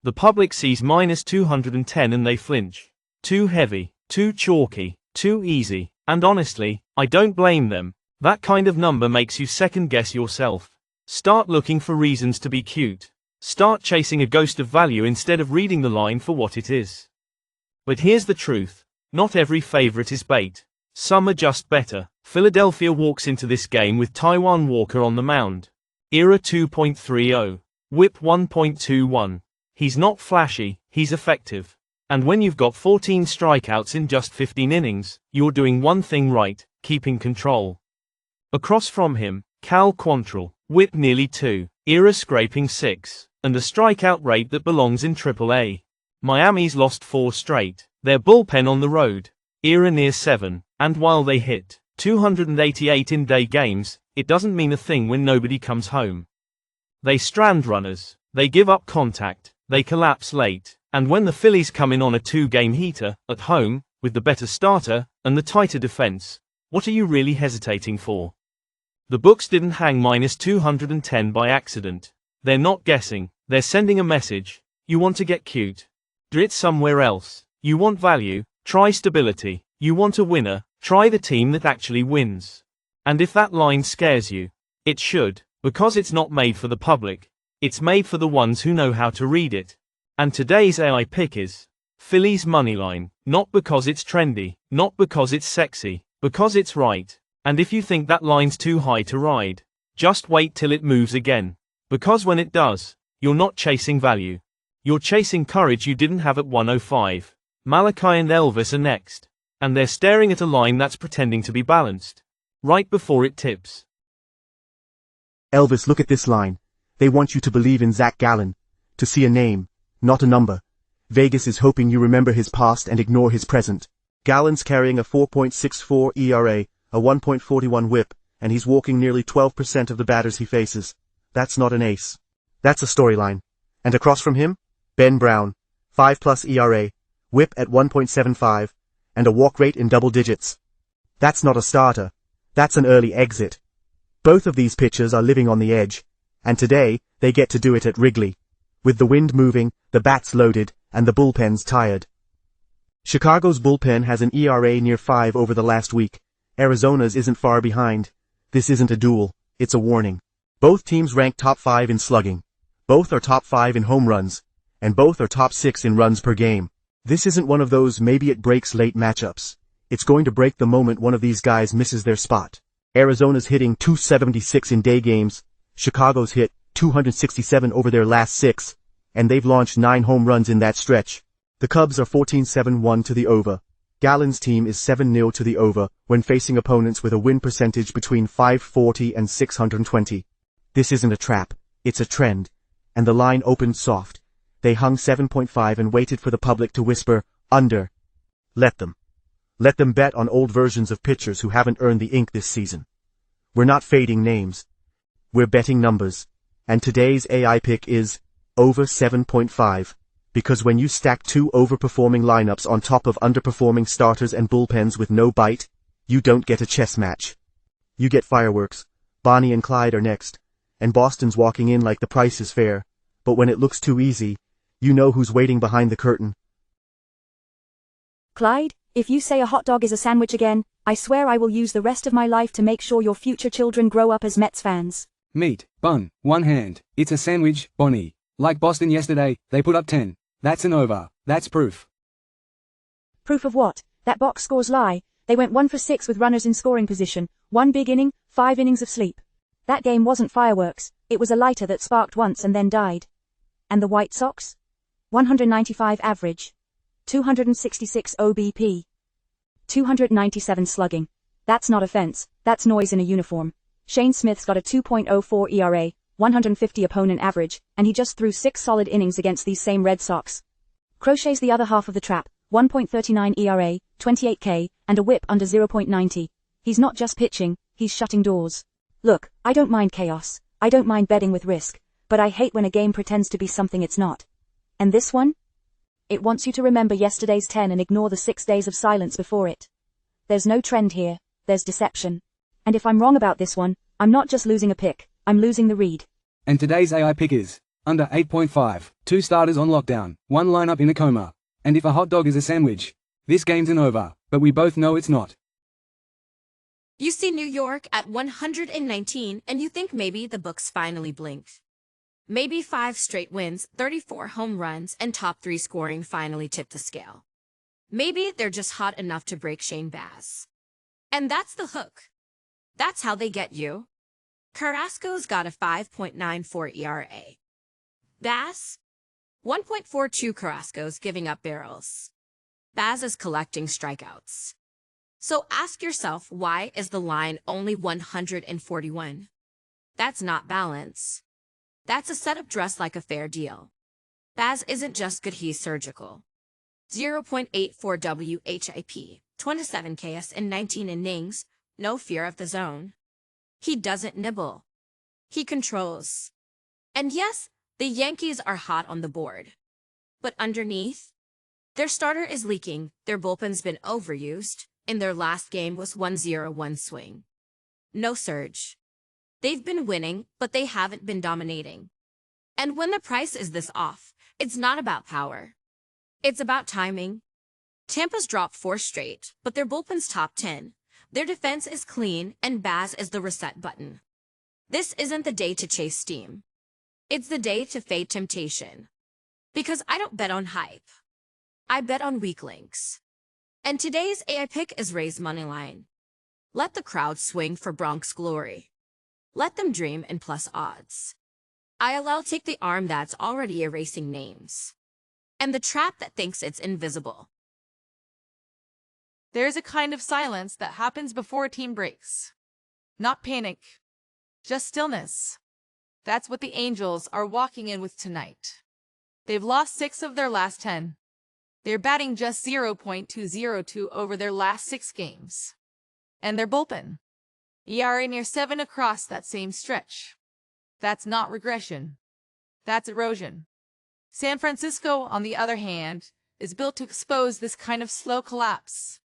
The public sees minus 210 and they flinch. Too heavy, too chalky, too easy, and honestly, I don't blame them. That kind of number makes you second guess yourself. Start looking for reasons to be cute. Start chasing a ghost of value instead of reading the line for what it is. But here's the truth. Not every favorite is bait. Some are just better. Philadelphia walks into this game with Taijuan Walker on the mound. ERA 2.30. WHIP 1.21. He's not flashy, he's effective. And when you've got 14 strikeouts in just 15 innings, you're doing one thing right, keeping control. Across from him, Cal Quantrill, WHIP nearly 2, ERA scraping 6, and a strikeout rate that belongs in AAA. Miami's lost 4 straight. Their bullpen on the road, ERA near 7, and while they hit 288 in-day games, it doesn't mean a thing when nobody comes home. They strand runners, they give up contact, they collapse late, and when the Phillies come in on a 2-game heater, at home, with the better starter, and the tighter defense, what are you really hesitating for? The books didn't hang minus 210 by accident. They're not guessing, they're sending a message. You want to get cute? Do it somewhere else. You want value? Try stability. You want a winner? Try the team that actually wins. And if that line scares you, it should, because it's not made for the public. It's made for the ones who know how to read it. And today's AI pick is Phillies moneyline, not because it's trendy, not because it's sexy, because it's right. And if you think that line's too high to ride, just wait till it moves again. Because when it does, you're not chasing value. You're chasing courage you didn't have at 105. Malachi and Elvis are next. And they're staring at a line that's pretending to be balanced. Right before it tips. Elvis, look at this line. They want you to believe in Zach Gallen. To see a name, not a number. Vegas is hoping you remember his past and ignore his present. Gallen's carrying a 4.64 ERA, a 1.41 WHIP, and he's walking nearly 12% of the batters he faces. That's not an ace. That's a storyline. And across from him, Ben Brown, 5+ ERA, WHIP at 1.75, and a walk rate in double digits. That's not a starter. That's an early exit. Both of these pitchers are living on the edge, and today, they get to do it at Wrigley. With the wind moving, the bats loaded, and the bullpens tired. Chicago's bullpen has an ERA near 5 over the last week. Arizona's isn't far behind. This isn't a duel, it's a warning. Both teams rank top 5 in slugging. Both are top 5 in home runs. And both are top 6 in runs per game. This isn't one of those maybe it breaks late matchups. It's going to break the moment one of these guys misses their spot. Arizona's hitting 276 in day games. Chicago's hit 267 over their last 6, and they've launched 9 home runs in that stretch. The Cubs are 14-7-1 to the over. Gallen's team is 7-0 to the over when facing opponents with a win percentage between 540 and 620. This isn't a trap, it's a trend. And the line opened soft. They hung 7.5 and waited for the public to whisper, under. Let them. Let them bet on old versions of pitchers who haven't earned the ink this season. We're not fading names. We're betting numbers. And today's AI pick is over 7.5. Because when you stack 2 overperforming lineups on top of underperforming starters and bullpens with no bite, you don't get a chess match. You get fireworks. Bonnie and Clyde are next. And Boston's walking in like the price is fair. But when it looks too easy, you know who's waiting behind the curtain. Clyde, if you say a hot dog is a sandwich again, I swear I will use the rest of my life to make sure your future children grow up as Mets fans. Meat, bun, one hand. It's a sandwich, Bonnie. Like Boston yesterday, they put up 10. That's an over. That's proof. Proof of what? That box scores lie. They went 1 for 6 with runners in scoring position. 1 big inning, 5 innings of sleep. That game wasn't fireworks. It was a lighter that sparked once and then died. And the White Sox? 195 average. 266 OBP. 297 slugging. That's not offense, that's noise in a uniform. Shane Smith's got a 2.04 ERA, 150 opponent average, and he just threw 6 solid innings against these same Red Sox. Crochet's the other half of the trap, 1.39 ERA, 28K, and a whip under 0.90. He's not just pitching, he's shutting doors. Look, I don't mind chaos, I don't mind betting with risk, but I hate when a game pretends to be something it's not. And this one? It wants you to remember yesterday's 10 and ignore the 6 days of silence before it. There's no trend here, there's deception. And if I'm wrong about this one, I'm not just losing a pick, I'm losing the read. And today's AI pick is Under 8.5, 2 starters on lockdown, 1 lineup in a coma. And if a hot dog is a sandwich, this game's an over, but we both know it's not. You see New York at 119 and you think maybe the books finally blinked. Maybe 5 straight wins, 34 home runs, and top 3 scoring finally tipped the scale. Maybe they're just hot enough to break Shane Baz. And that's the hook. That's how they get you. Carrasco's got a 5.94 ERA. Baz? 1.42. Carrasco's giving up barrels. Baz is collecting strikeouts. So ask yourself, why is the line only 141? That's not balance. That's a setup dressed like a fair deal. Baz isn't just good, he's surgical. 0.84 WHIP, 27 Ks in 19 innings, no fear of the zone. He doesn't nibble. He controls. And yes, the Yankees are hot on the board. But underneath, their starter is leaking, their bullpen's been overused, and their last game was 1-0-1 swing. No surge. They've been winning, but they haven't been dominating. And when the price is this off, it's not about power. It's about timing. Tampa's dropped 4 straight, but their bullpen's top 10. Their defense is clean, and Baz is the reset button. This isn't the day to chase steam. It's the day to fade temptation. Because I don't bet on hype. I bet on weak links. And today's AI pick is Rays moneyline. Let the crowd swing for Bronx glory. Let them dream in plus odds. ILL take the arm that's already erasing names. And the trap that thinks it's invisible. There's a kind of silence that happens before a team breaks. Not panic, just stillness. That's what the Angels are walking in with tonight. They've lost 6 of their last 10. They're batting just 0.202 over their last 6 games. And their bullpen, ERA near 7 across that same stretch. That's not regression. That's erosion. San Francisco, on the other hand, is built to expose this kind of slow collapse.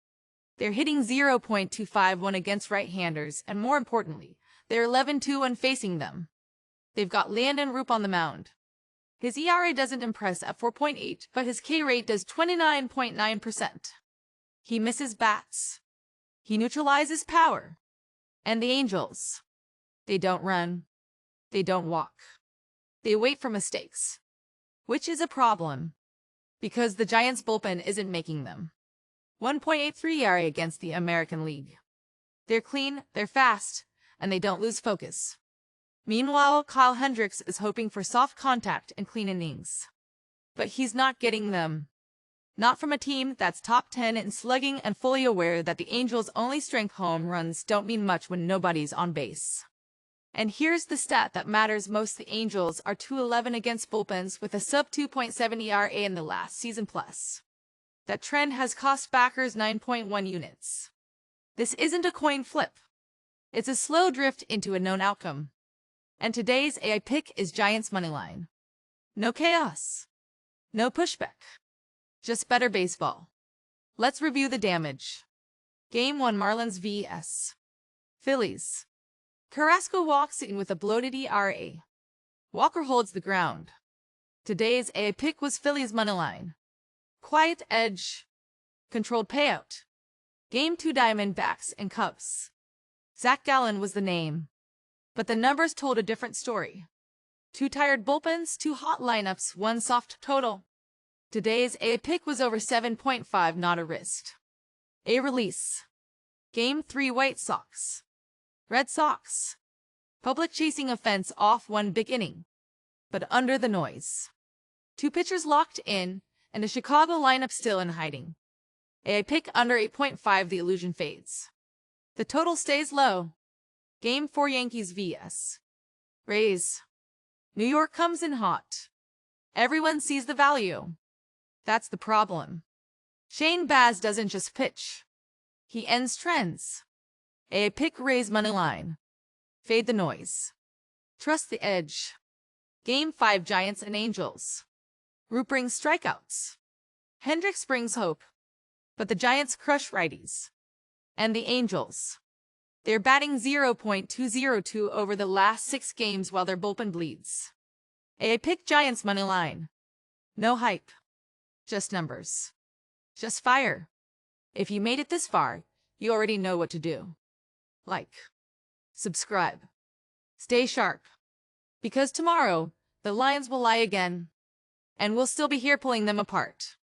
They're hitting 0.251 against right-handers, and more importantly, they're 11-2 when facing them. They've got Landon Roop on the mound. His ERA doesn't impress at 4.8, but his K rate does 29.9%. He misses bats. He neutralizes power. And the Angels, they don't run. They don't walk. They wait for mistakes. Which is a problem, because the Giants' bullpen isn't making them. 1.83 ERA against the American League. They're clean, they're fast, and they don't lose focus. Meanwhile, Kyle Hendricks is hoping for soft contact and clean innings. But he's not getting them. Not from a team that's top 10 in slugging and fully aware that the Angels' only strength home runs don't mean much when nobody's on base. And here's the stat that matters most: the Angels are 2-11 against bullpens with a sub 2.7 ERA in the last season plus. That trend has cost backers 9.1 units. This isn't a coin flip. It's a slow drift into a known outcome. And today's AI pick is Giants moneyline. No chaos. No pushback. Just better baseball. Let's review the damage. Game 1, Marlins vs. Phillies. Carrasco walks in with a bloated ERA. Walker holds the ground. Today's AI pick was Phillies moneyline. Quiet edge. Controlled payout. Game 2, Diamondbacks and Cubs. Zach Gallen was the name. But the numbers told a different story. 2 tired bullpens, 2 hot lineups, 1 soft total. Today's AI pick was over 7.5, not a wrist. A release. Game 3, White Sox. Red Sox. Public chasing offense off 1 big inning. But under the noise. 2 pitchers locked in, and a Chicago lineup still in hiding. AI pick under 8.5, the illusion fades. The total stays low. Game 4, Yankees vs. Rays. New York comes in hot. Everyone sees the value. That's the problem. Shane Baz doesn't just pitch. He ends trends. AI pick Rays moneyline. Fade the noise. Trust the edge. Game 5, Giants and Angels. Root brings strikeouts. Hendricks brings hope. But the Giants crush righties. And the Angels, they're batting 0.202 over the last 6 games while their bullpen bleeds. AI pick Giants money line. No hype. Just numbers. Just fire. If you made it this far, you already know what to do. Like. Subscribe. Stay sharp. Because tomorrow, the Lions will lie again. And we'll still be here pulling them apart.